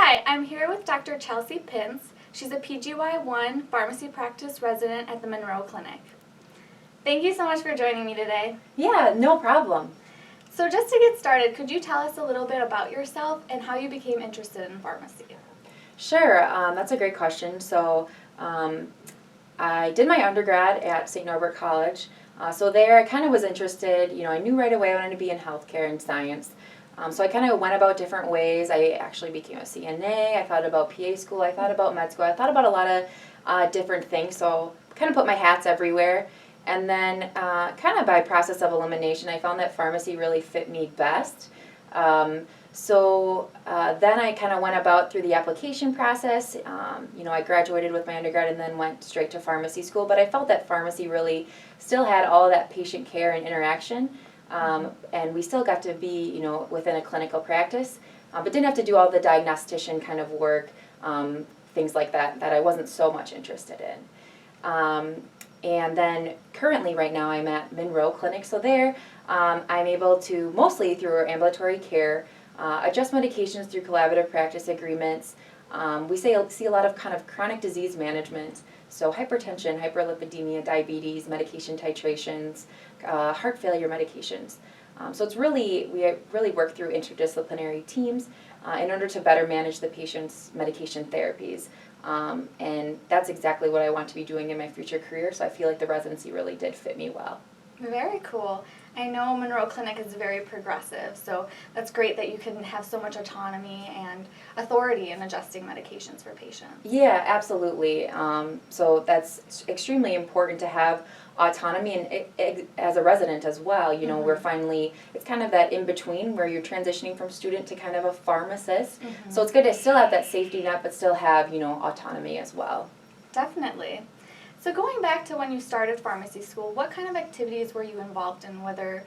Hi, I'm here with Dr. Chelsea Pintz. She's a PGY1 pharmacy practice resident at the Monroe Clinic. Thank you so much for joining me today. Yeah, no problem. So just to get started, could you tell us a little bit about yourself and how you became interested in pharmacy? Sure, that's a great question. I did my undergrad at St. Norbert College. So there I kind of was interested, I knew right away I wanted to be in healthcare and science. So I kind of went about different ways. I actually became a CNA, I thought about PA school, I thought about med school, I thought about a lot of different things. So kind of put my hats everywhere. And then kind of by process of elimination, I found that pharmacy really fit me best. Then I kind of went about through the application process. I graduated with my undergrad and then went straight to pharmacy school, but I felt that pharmacy really still had all of that patient care and interaction, and we still got to be, within a clinical practice, but didn't have to do all the diagnostician kind of work, things like that I wasn't so much interested in. And then currently right now I'm at Monroe Clinic, so there I'm able to, mostly through our ambulatory care, adjust medications through collaborative practice agreements. We see a lot of kind of chronic disease management, so hypertension, hyperlipidemia, diabetes, medication titrations, heart failure medications. So we really work through interdisciplinary teams in order to better manage the patient's medication therapies. And that's exactly what I want to be doing in my future career, so I feel like the residency really did fit me well. Very cool. I know Monroe Clinic is very progressive, so that's great that you can have so much autonomy and authority in adjusting medications for patients. Yeah, absolutely. So that's extremely important to have autonomy, and as a resident as well, we're finally, it's kind of that in-between where you're transitioning from student to kind of a pharmacist. So it's good to still have that safety net, but still have, autonomy as well. Definitely. So going back to when you started pharmacy school, what kind of activities were you involved in, whether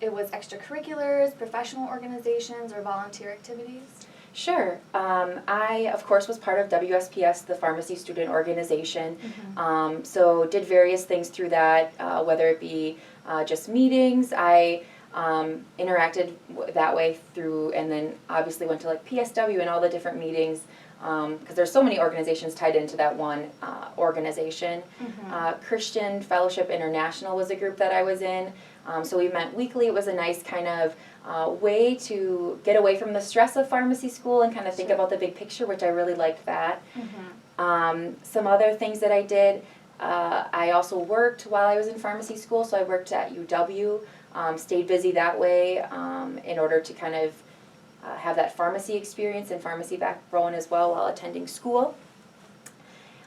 it was extracurriculars, professional organizations, or volunteer activities? Sure. I, of course, was part of WSPS, the Pharmacy Student Organization, so did various things through that, whether it be just meetings. I interacted that way through, and then obviously went to like PSW and all the different meetings, because there's so many organizations tied into that one organization. Christian Fellowship International was a group that I was in, so we met weekly. It was a nice kind of way to get away from the stress of pharmacy school and kind of think about the big picture, which I really liked that. Some other things that I did, I also worked while I was in pharmacy school, so I worked at UW, stayed busy that way in order to kind of have that pharmacy experience and pharmacy background as well while attending school.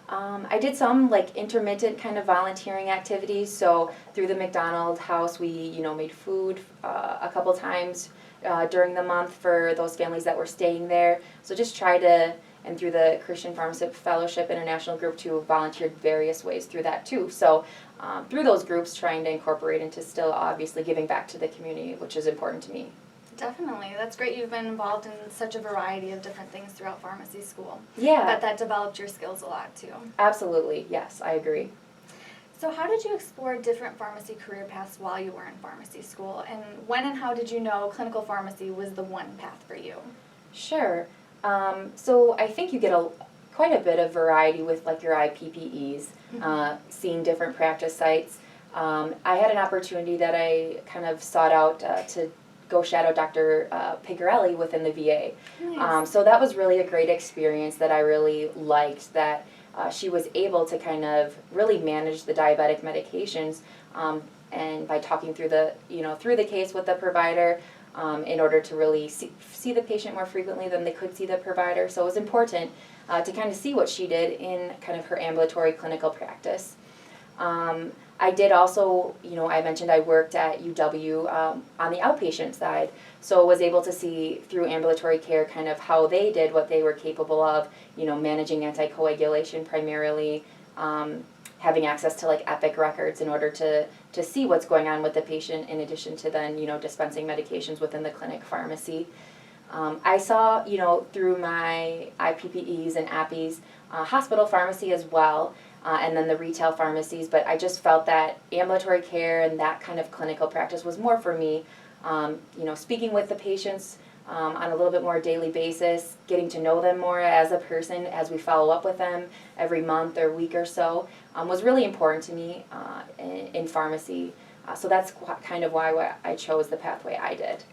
I did some like intermittent kind of volunteering activities. So through the McDonald's house, we made food a couple times during the month for those families that were staying there. So just try to, and through the Christian Pharmacy Fellowship International group too, volunteered various ways through that too. So through those groups, trying to incorporate into still obviously giving back to the community, which is important to me. Definitely. That's great. You've been involved in such a variety of different things throughout pharmacy school. Yeah. I bet that developed your skills a lot too. Absolutely. Yes, I agree. So how did you explore different pharmacy career paths while you were in pharmacy school? And when and how did you know clinical pharmacy was the one path for you? Sure. So I think you get quite a bit of variety with like your IPPEs, seeing different practice sites. I had an opportunity that I kind of sought out to go shadow Dr. Pigarelli within the VA. Nice. So that was really a great experience that I really liked, that she was able to kind of really manage the diabetic medications, and by talking through the case with the provider, in order to really see the patient more frequently than they could see the provider. So it was important to kind of see what she did in kind of her ambulatory clinical practice. I did also, I mentioned I worked at UW on the outpatient side, so was able to see through ambulatory care kind of how they did what they were capable of, managing anticoagulation primarily, having access to like Epic records in order to see what's going on with the patient, in addition to then, dispensing medications within the clinic pharmacy. I saw, through my IPPEs and APPEs, hospital pharmacy as well, and then the retail pharmacies, but I just felt that ambulatory care and that kind of clinical practice was more for me. Speaking with the patients, on a little bit more daily basis, getting to know them more as a person as we follow up with them every month or week or so, was really important to me in pharmacy. So that's kind of why I chose the pathway I did.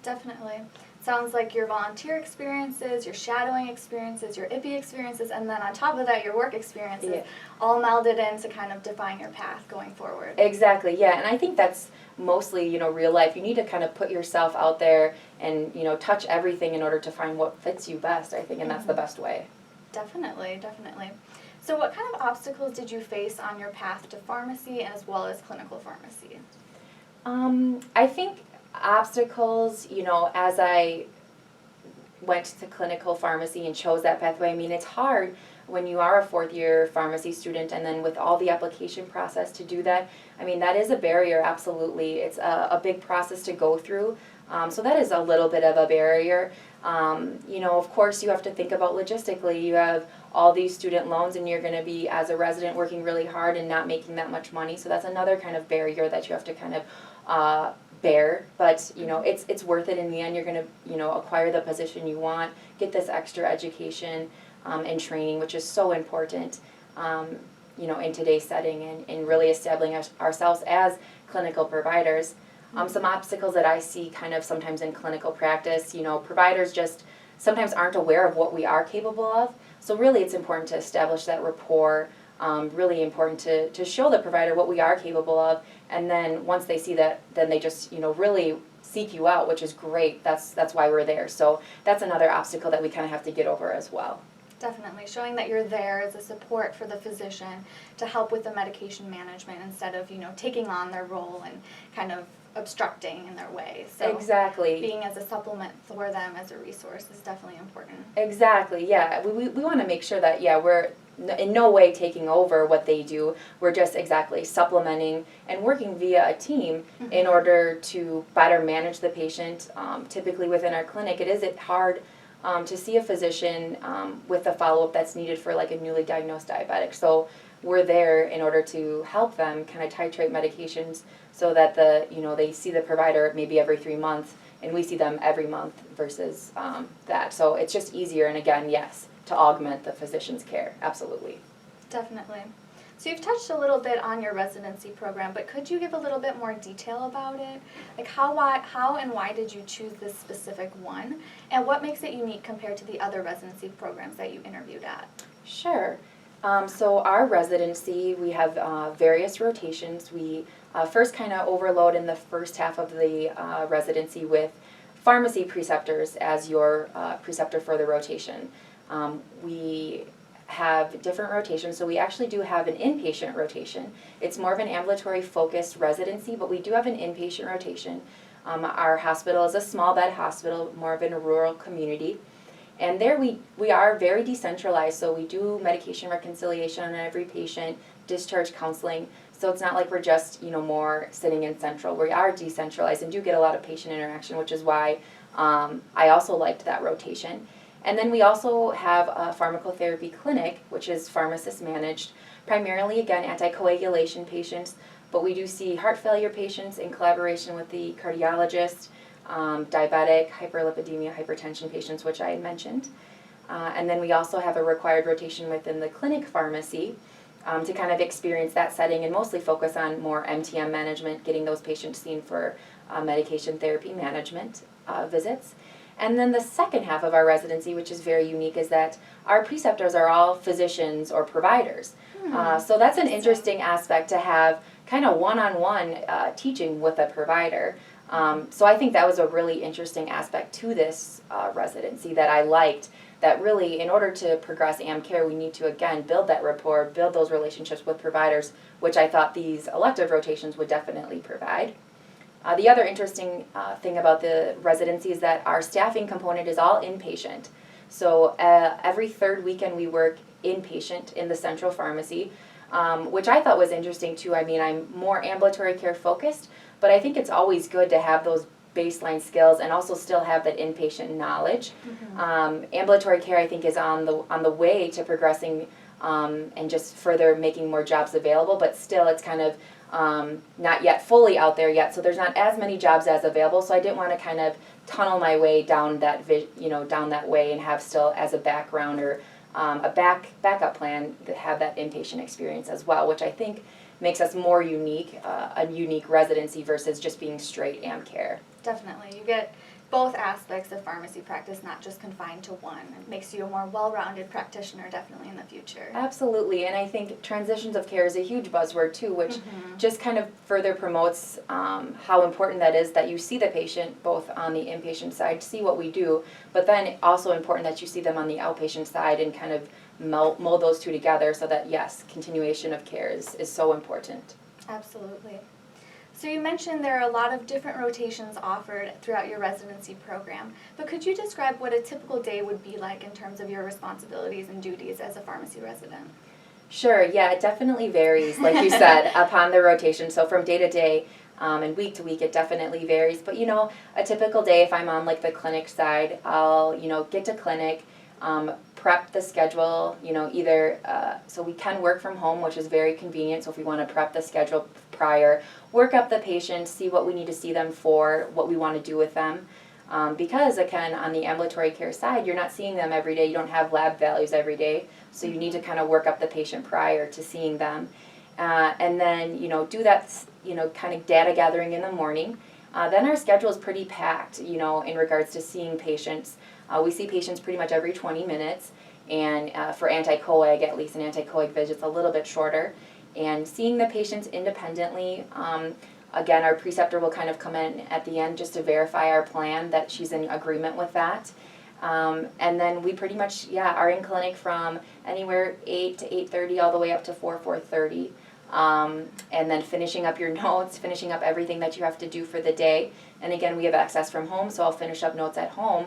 Definitely. Sounds like your volunteer experiences, your shadowing experiences, your IPI experiences, and then on top of that, your work experiences, all melded in to kind of define your path going forward. Exactly, yeah, and I think that's mostly, real life. You need to kind of put yourself out there and, touch everything in order to find what fits you best, I think, and that's the best way. Definitely, definitely. So what kind of obstacles did you face on your path to pharmacy as well as clinical pharmacy? I think obstacles, as I went to clinical pharmacy and chose that pathway, it's hard when you are a fourth-year pharmacy student and then with all the application process to do that. That is a barrier, absolutely. It's a big process to go through. So that is a little bit of a barrier. Of course, you have to think about logistically. You have all these student loans and you're going to be, as a resident, working really hard and not making that much money. So that's another kind of barrier that you have to kind of bear. But, it's worth it in the end. You're going to, acquire the position you want, get this extra education and training, which is so important, in today's setting and really establishing ourselves as clinical providers. Some obstacles that I see kind of sometimes in clinical practice, providers just sometimes aren't aware of what we are capable of. So really it's important to establish that rapport, really important to show the provider what we are capable of. And then once they see that, then they just, really seek you out, which is great. That's why we're there. So that's another obstacle that we kind of have to get over as well. Definitely, showing that you're there as a support for the physician to help with the medication management instead of, taking on their role and kind of obstructing in their way. So exactly. Being as a supplement for them as a resource is definitely important. Exactly, yeah. We want to make sure that, we're in no way taking over what they do. We're just exactly supplementing and working via a team in order to better manage the patient. Typically within our clinic, it is hard to see a physician with the follow-up that's needed for like a newly diagnosed diabetic. So we're there in order to help them kind of titrate medications so that they see the provider maybe every 3 months and we see them every month versus that. So it's just easier, and again, yes, to augment the physician's care, absolutely. Definitely. So you've touched a little bit on your residency program, but could you give a little bit more detail about it? Like how and why did you choose this specific one? And what makes it unique compared to the other residency programs that you interviewed at? Sure. So our residency, we have various rotations. We first kind of overload in the first half of the residency with pharmacy preceptors as your preceptor for the rotation. We have different rotations, so we actually do have an inpatient rotation. It's more of an ambulatory focused residency, but we do have an inpatient rotation. Our hospital is a small bed hospital, more of in a rural community. And there we are very decentralized, so we do medication reconciliation on every patient, discharge counseling, so it's not like we're just, more sitting in central. We are decentralized and do get a lot of patient interaction, which is why I also liked that rotation. And then we also have a pharmacotherapy clinic, which is pharmacist managed, primarily, again, anticoagulation patients, but we do see heart failure patients in collaboration with the cardiologist, diabetic, hyperlipidemia, hypertension patients, which I mentioned. And then we also have a required rotation within the clinic pharmacy to kind of experience that setting and mostly focus on more MTM management, getting those patients seen for medication therapy management visits. And then the second half of our residency, which is very unique, is that our preceptors are all physicians or providers. So that's an interesting aspect to have kind of one-on-one teaching with a provider. So I think that was a really interesting aspect to this residency that I liked, that really in order to progress AmCare, we need to, again, build that rapport, build those relationships with providers, which I thought these elective rotations would definitely provide. The other interesting thing about the residency is that our staffing component is all inpatient. So every third weekend we work inpatient in the central pharmacy, which I thought was interesting too. I'm more ambulatory care focused, but I think it's always good to have those baseline skills and also still have that inpatient knowledge. Ambulatory care, I think, is on the way to progressing and just further making more jobs available, but still it's kind of not yet fully out there yet, so there's not as many jobs as available, so I didn't want to kind of tunnel my way down that down that way and have still as a background or a backup plan to have that inpatient experience as well, which I think makes us more unique, a unique residency versus just being straight AM care. Definitely. You get both aspects of pharmacy practice, not just confined to one. It makes you a more well-rounded practitioner definitely in the future. Absolutely, and I think transitions of care is a huge buzzword too, which just kind of further promotes how important that is that you see the patient both on the inpatient side, see what we do, but then also important that you see them on the outpatient side and kind of mold those two together so that, yes, continuation of care is so important. Absolutely. So you mentioned there are a lot of different rotations offered throughout your residency program, but could you describe what a typical day would be like in terms of your responsibilities and duties as a pharmacy resident? Sure, yeah, it definitely varies, like you said, upon the rotation. So from day to day and week to week, it definitely varies. But, a typical day, if I'm on like the clinic side, I'll, get to clinic, prep the schedule, either, so we can work from home, which is very convenient. So if we want to prep the schedule prior, work up the patients, see what we need to see them for, what we want to do with them. Because again, on the ambulatory care side, you're not seeing them every day. You don't have lab values every day. So you need to kind of work up the patient prior to seeing them. And then, do that, kind of data gathering in the morning. Then our schedule is pretty packed, in regards to seeing patients. We see patients pretty much every 20 minutes, and for anti-coag, at least an anti-coag visit's a little bit shorter. And seeing the patients independently, again, our preceptor will kind of come in at the end just to verify our plan, that she's in agreement with that. And then we pretty much, are in clinic from anywhere 8 to 8:30 all the way up to 4:30. And then finishing up your notes, finishing up everything that you have to do for the day. And again, we have access from home, so I'll finish up notes at home.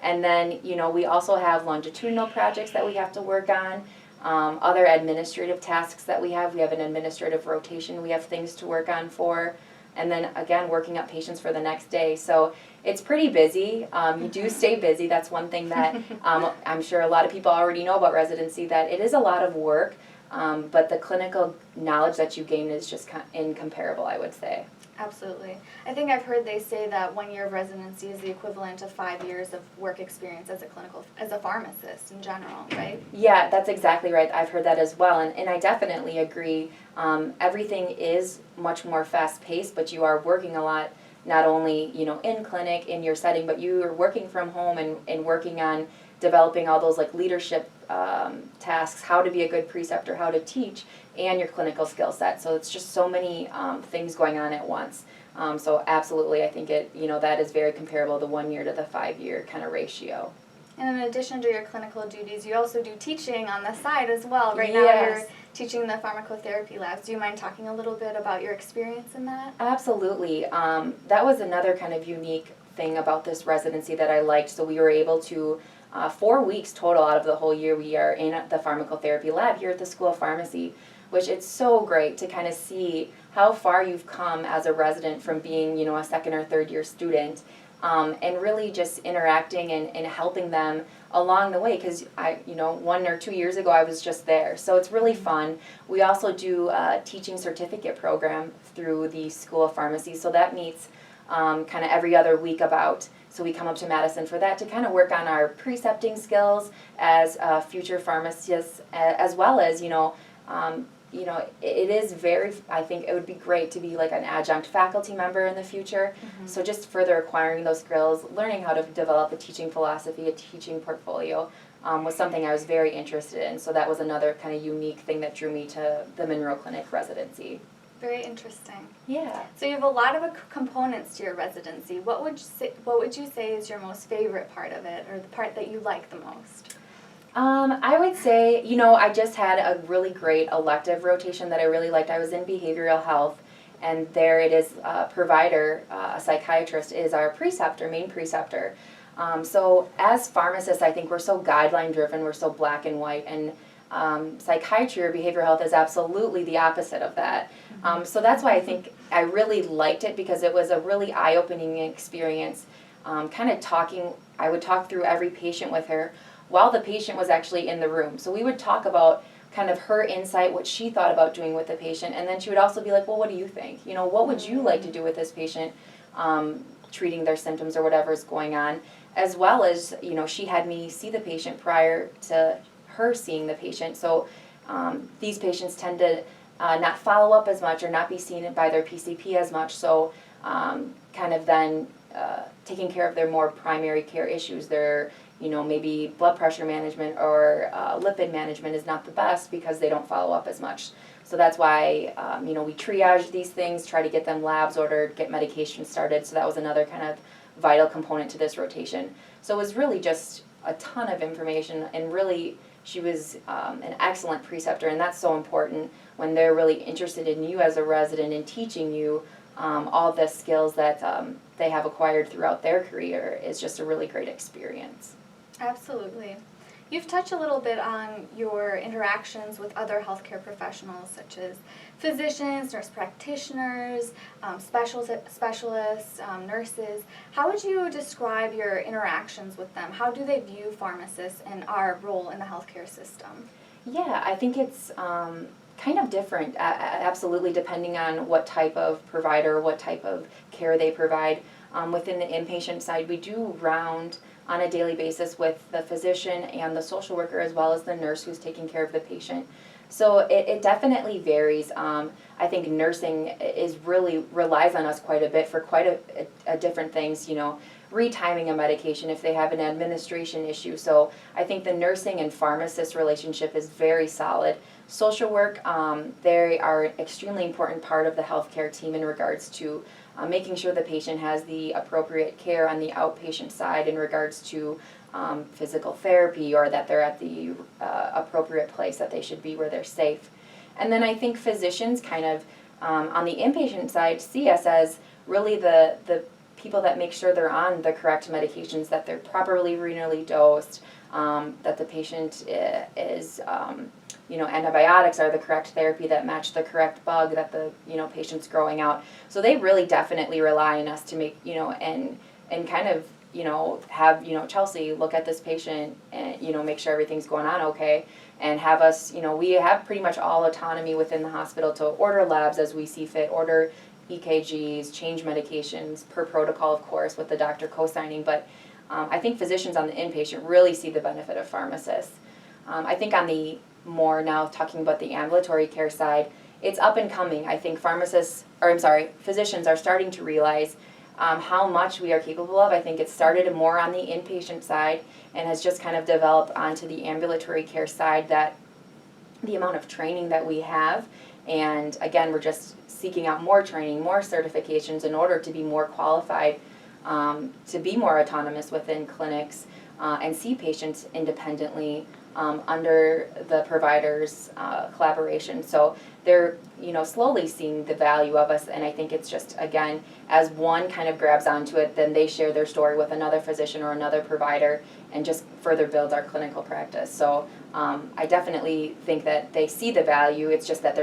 And then, we also have longitudinal projects that we have to work on, other administrative tasks that we have. We have an administrative rotation we have things to work on for. And then, again, working up patients for the next day. So it's pretty busy. You do stay busy. That's one thing that I'm sure a lot of people already know about residency, that it is a lot of work. But the clinical knowledge that you gain is just incomparable, I would say. Absolutely. I think I've heard they say that 1 year of residency is the equivalent of 5 years of work experience as a pharmacist in general, right? Yeah, that's exactly right. I've heard that as well, and I definitely agree. Everything is much more fast-paced, but you are working a lot, not only, in clinic, in your setting, but you are working from home and working on developing all those like leadership tasks, how to be a good preceptor, how to teach, and your clinical skill set. So it's just so many things going on at once. So absolutely, I think that is very comparable, the 1 year to the 5 year kind of ratio. And in addition to your clinical duties, you also do teaching on the side as well. Right Yes. now you're teaching the pharmacotherapy labs. Do you mind talking a little bit about your experience in that? Absolutely. That was another kind of unique thing about this residency that I liked. So we were able to 4 weeks total out of the whole year we are in the pharmacotherapy lab here at the School of Pharmacy, which it's so great to kind of see how far you've come as a resident from being, a second or third year student, and really just interacting and helping them along the way, because 1 or 2 years ago I was just there. So it's really fun. We also do a teaching certificate program through the School of Pharmacy, so that meets kind of every other week about. So we come up to Madison for that to kind of work on our precepting skills as future pharmacists, as well as, it is I think it would be great to be like an adjunct faculty member in the future. So just further acquiring those skills, learning how to develop a teaching philosophy, a teaching portfolio, was something I was very interested in. So that was another kind of unique thing that drew me to the Monroe Clinic residency. Very interesting. Yeah. So you have a lot of components to your residency. What would you say is your most favorite part of it, or the part that you like the most? I would say, I just had a really great elective rotation that I really liked. I was in behavioral health, and there it is, a provider, a psychiatrist is our main preceptor. So as pharmacists, I think we're so guideline driven, we're so black and white, and psychiatry or behavioral health is absolutely the opposite of that. So that's why I think I really liked it, because it was a really eye-opening experience. I would talk through every patient with her while the patient was actually in the room. So we would talk about kind of her insight, what she thought about doing with the patient, and then she would also be like, well, what do you think? What would you like to do with this patient? treating their symptoms or whatever's going on, as well as, she had me see the patient prior to her seeing the patient. So these patients tend to not follow up as much or not be seen by their PCP as much. So kind of then taking care of their more primary care issues, their maybe blood pressure management or lipid management is not the best because they don't follow up as much. So that's why, we triage these things, try to get them labs ordered, get medication started. So that was another kind of vital component to this rotation. So it was really just a ton of information, and really she was an excellent preceptor, and that's so important when they're really interested in you as a resident and teaching you all the skills that they have acquired throughout their career. Is just a really great experience. Absolutely. You've touched a little bit on your interactions with other healthcare professionals, such as physicians, nurse practitioners, specialists, nurses. How would you describe your interactions with them? How do they view pharmacists and our role in the healthcare system? Yeah, I think it's kind of different, absolutely, depending on what type of provider, what type of care they provide. Within the inpatient side, we do round on a daily basis with the physician and the social worker, as well as the nurse who's taking care of the patient. So it definitely varies. I think nursing is really relies on us quite a bit for quite a different things, retiming a medication if they have an administration issue. So I think the nursing and pharmacist relationship is very solid. Social work, they are an extremely important part of the healthcare team in regards to making sure the patient has the appropriate care on the outpatient side in regards to physical therapy, or that they're at the appropriate place that they should be where they're safe. And then I think physicians kind of, on the inpatient side, see us as really the people that make sure they're on the correct medications, that they're properly renally dosed, that the patient is antibiotics are the correct therapy that match the correct bug that the patient's growing out. So they really definitely rely on us to make and kind of have Chelsea look at this patient and make sure everything's going on okay, and have us we have pretty much all autonomy within the hospital to order labs as we see fit, order EKGs, change medications per protocol, of course, with the doctor co-signing. But I think physicians on the inpatient really see the benefit of pharmacists. I think on the more now talking about the ambulatory care side, it's up and coming. I think physicians are starting to realize how much we are capable of. I think it started more on the inpatient side and has just kind of developed onto the ambulatory care side, that the amount of training that we have, and again, we're just seeking out more training, more certifications in order to be more qualified, to be more autonomous within clinics and see patients independently under the provider's collaboration. So they're slowly seeing the value of us, and I think it's just, again, as one kind of grabs onto it, then they share their story with another physician or another provider and just further build our clinical practice. So I definitely think that they see the value. It's just that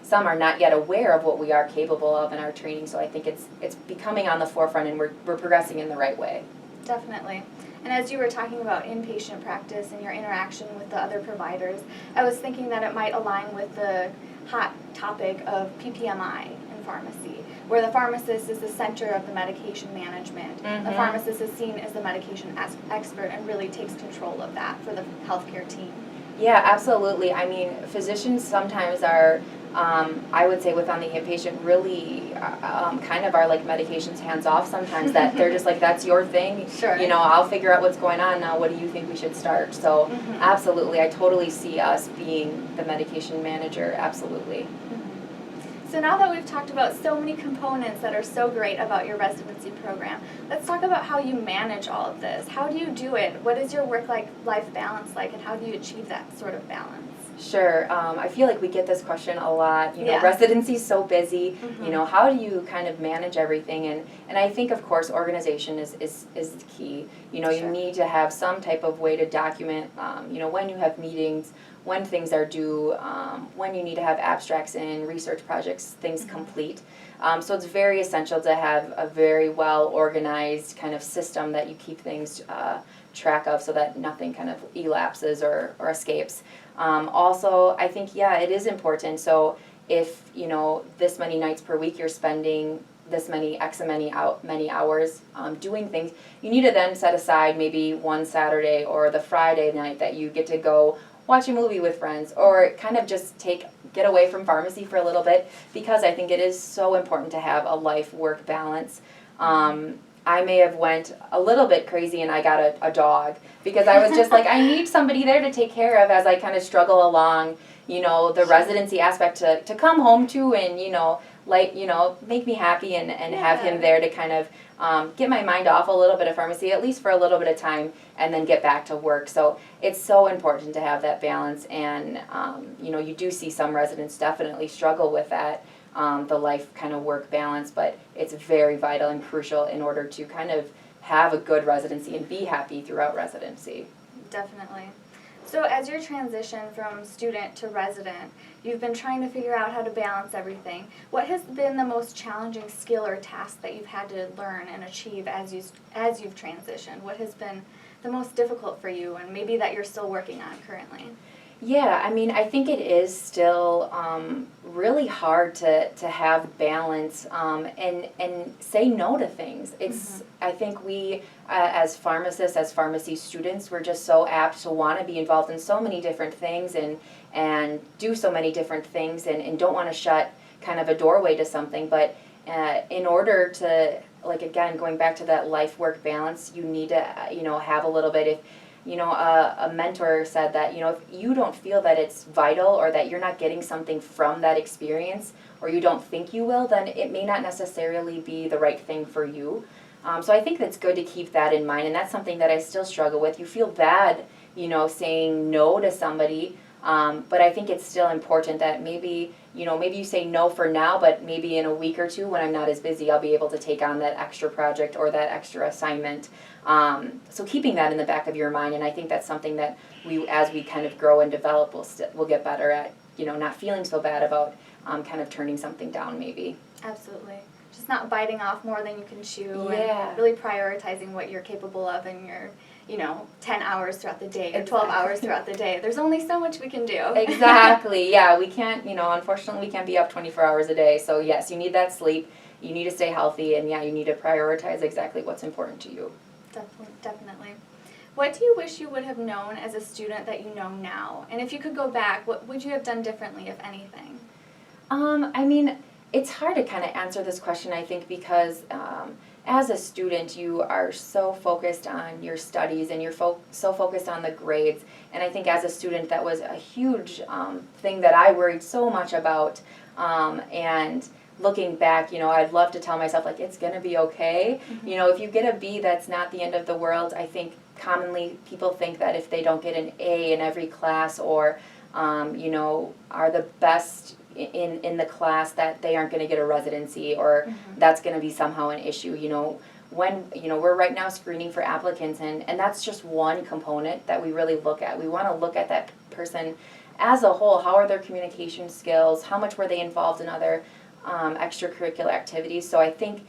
some are not yet aware of what we are capable of in our training. So I think it's becoming on the forefront, and we're progressing in the right way. Definitely. And as you were talking about inpatient practice and your interaction with the other providers, I was thinking that it might align with the hot topic of PPMI in pharmacy, where the pharmacist is the center of the medication management. Mm-hmm. The pharmacist is seen as the medication expert and really takes control of that for the healthcare team. Yeah, absolutely. I mean, physicians sometimes are, I would say, on the inpatient, really kind of are like medications hands off sometimes, that they're just like, that's your thing. Sure. I'll figure out what's going on now. What do you think we should start? So mm-hmm. Absolutely, I totally see us being the medication manager, absolutely. Mm-hmm. So now that we've talked about so many components that are so great about your residency program, let's talk about how you manage all of this. How do you do it? What is your work-life balance like, and how do you achieve that sort of balance? Sure. I feel like we get this question a lot. Yeah. Residency is so busy. Mm-hmm. How do you kind of manage everything? And I think, of course, organization is the key. Sure. You need to have some type of way to document, when you have meetings, when things are due, when you need to have abstracts in, research projects, things mm-hmm. complete. So it's very essential to have a very well-organized kind of system that you keep things track of, so that nothing kind of elapses or escapes. Also, I think, it is important. So if, this many nights per week you're spending this many hours doing things, you need to then set aside maybe one Saturday or the Friday night that you get to go watch a movie with friends, or kind of just get away from pharmacy for a little bit, because I think it is so important to have a life-work balance. I may have went a little bit crazy and I got a dog, because I was just like, I need somebody there to take care of as I kind of struggle along, the residency aspect to come home to, and, make me happy and have him there to kind of get my mind off a little bit of pharmacy, at least for a little bit of time, and then get back to work. So it's so important to have that balance, and, you do see some residents definitely struggle with that, the life kind of work balance, but it's very vital and crucial in order to kind of have a good residency and be happy throughout residency. Definitely. So as your transition from student to resident, you've been trying to figure out how to balance everything. What has been the most challenging skill or task that you've had to learn and achieve as you've transitioned? What has been the most difficult for you, and maybe that you're still working on currently? Yeah, I think it is still really hard to have balance and say no to things. It's I think we, as pharmacists, as pharmacy students, we're just so apt to want to be involved in so many different things and do so many different things, and don't want to shut kind of a doorway to something. But in order to, again, going back to that life-work balance, you need to, have a little bit. If a mentor said that, if you don't feel that it's vital, or that you're not getting something from that experience, or you don't think you will, then it may not necessarily be the right thing for you. So I think that's good to keep that in mind, and that's something that I still struggle with. You feel bad, saying no to somebody, but I think it's still important that maybe you say no for now, but maybe in a week or two when I'm not as busy, I'll be able to take on that extra project or that extra assignment. So keeping that in the back of your mind, and I think that's something that as we kind of grow and develop, we'll get better at, not feeling so bad about kind of turning something down maybe. Absolutely. Just not biting off more than you can chew, yeah. And really prioritizing what you're capable of in your 10 hours throughout the day or 12 hours throughout the day. There's only so much we can do. Exactly, yeah. We can't, unfortunately we can't be up 24 hours a day. So yes, you need that sleep, you need to stay healthy, and yeah, you need to prioritize exactly what's important to you. Definitely. What do you wish you would have known as a student that you know now? And if you could go back, what would you have done differently, if anything? It's hard to kind of answer this question, I think, because as a student, you are so focused on your studies, and you're so focused on the grades. And I think as a student, that was a huge thing that I worried so much about. And looking back, I'd love to tell myself, it's going to be okay. If you get a B, that's not the end of the world. I think commonly people think that if they don't get an A in every class, or, are the best in the class, that they aren't going to get a residency, or that's going to be somehow an issue. When we're right now screening for applicants, and that's just one component that we really look at. We want to look at that person as a whole. How are their communication skills? How much were they involved in other extracurricular activities? So I think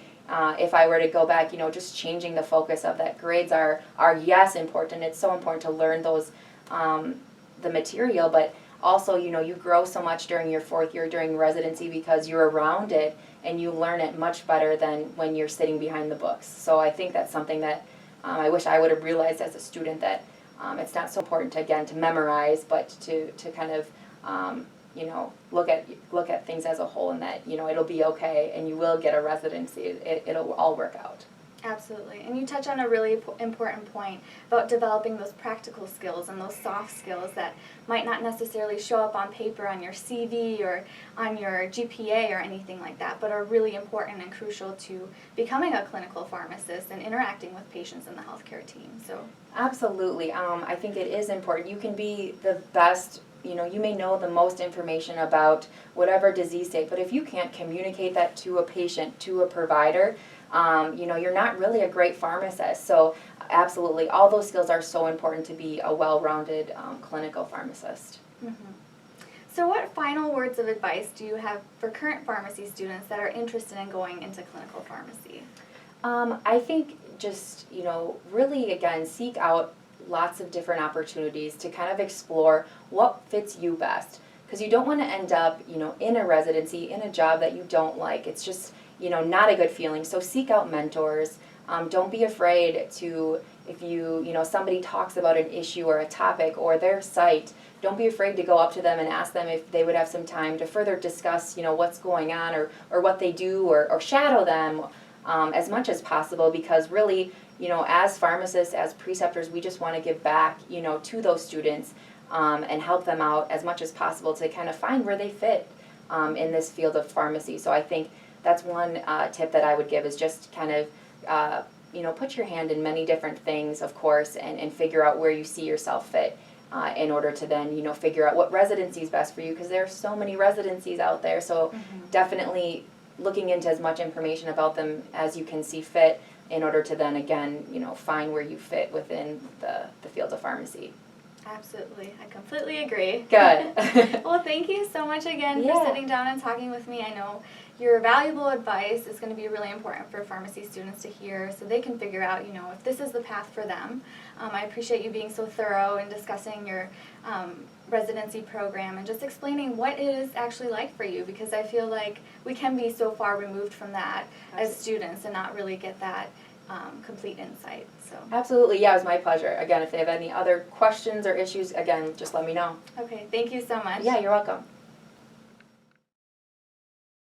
if I were to go back, just changing the focus of that. Grades are yes important. It's so important to learn those the material, but also, you grow so much during your fourth year during residency, because you're around it and you learn it much better than when you're sitting behind the books. So I think that's something that I wish I would have realized as a student, that it's not so important to memorize, but to kind of look at things as a whole, and that it'll be okay, and you will get a residency. It'll all work out. Absolutely. And you touch on a really important point about developing those practical skills and those soft skills that might not necessarily show up on paper on your CV or on your GPA or anything like that, but are really important and crucial to becoming a clinical pharmacist and interacting with patients in the healthcare team. So absolutely. I think it is important. You can be the best, you may know the most information about whatever disease state, but if you can't communicate that to a patient, to a provider, you're not really a great pharmacist. So absolutely, all those skills are so important to be a well-rounded clinical pharmacist. So what final words of advice do you have for current pharmacy students that are interested in going into clinical pharmacy? I think just, really, again, seek out lots of different opportunities to kind of explore what fits you best. Because you don't want to end up, in a residency, in a job that you don't like. It's just, not a good feeling. So seek out mentors. Don't be afraid to, if somebody talks about an issue or a topic or their site, don't be afraid to go up to them and ask them if they would have some time to further discuss, what's going on or what they do or shadow them as much as possible, because really, as pharmacists, as preceptors, we just want to give back, to those students and help them out as much as possible to kind of find where they fit in this field of pharmacy. So I think that's one tip that I would give, is just kind of, put your hand in many different things, of course, and figure out where you see yourself fit in order to then, figure out what residency is best for you, because there are so many residencies out there. So definitely looking into as much information about them as you can see fit in order to then, again, find where you fit within the field of pharmacy. Absolutely. I completely agree. Good. Well, thank you so much again Yeah. for sitting down and talking with me. I know your valuable advice is going to be really important for pharmacy students to hear, so they can figure out, if this is the path for them. I appreciate you being so thorough in discussing your residency program and just explaining what it is actually like for you, because I feel like we can be so far removed from that as students and not really get that complete insight. So. Absolutely. Yeah, it was my pleasure. Again, if they have any other questions or issues, again, just let me know. Okay, thank you so much. Yeah, you're welcome.